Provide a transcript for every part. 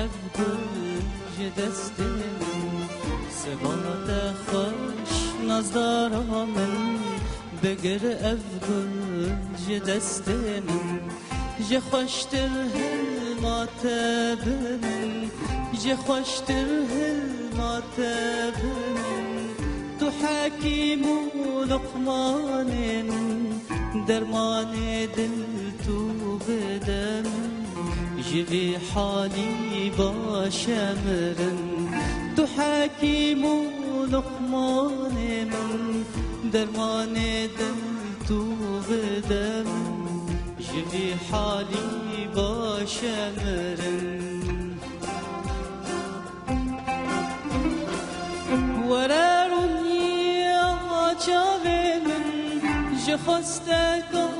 افگل جدستم سبات خوش نزدارا من بگر افگل جدستم جه خوشتر هل ماتبن جه خوشتر هل ماتبن تو حکیم و لقمان درمان دل تو بدم جوی حالی باشمرن تو حکیم و لقمان من درمان دل تو بدم جوی حالی باشمرن ورارونی آچاوه من جه خستگاه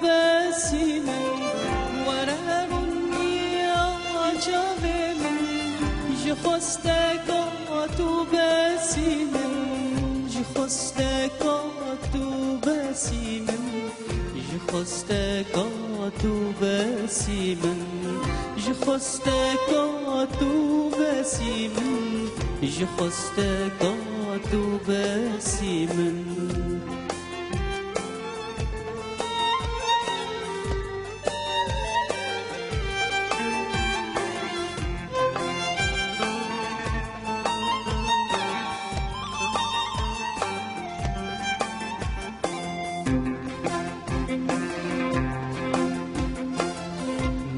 بسی من ورارونی آچاوه من جه خستگاه بسی من جه خستگاه بسی من جه خستگاه بسی من جه خستگاه بسی من جه خستگاه بسی من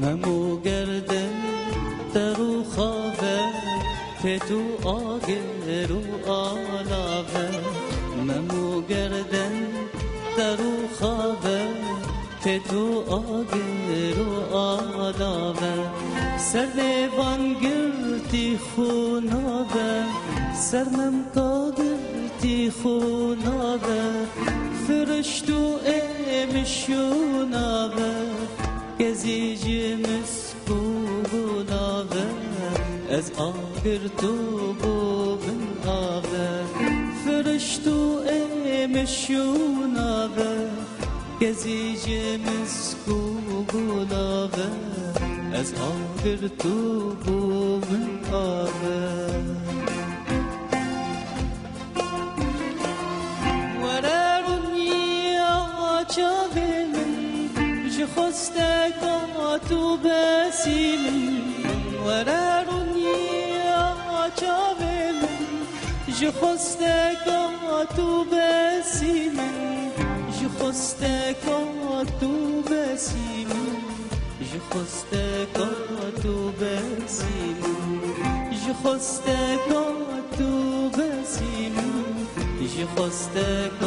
ممو گردن درو خوابه تو آگر و آلاوه ممو گردن درو خوابه تو آگر و آلاوه سر لیوان گرتی خوناوه سر ممکا گرتی خوناوه فرشتو امشوناوه گزیجی مسکوناوه از آگر تو بوبن آوه فرشتو امشوناوه گزیجی مسکوناوه از آگر تو بوبن آوه ورارونی آچاوه من جه خستگاه بسی من ورارونی آچاوه من جه خستگاه بسی من جه خستگاه بسی من جه خستگاه بسی من جه خستگاه بسی من جه خستگاه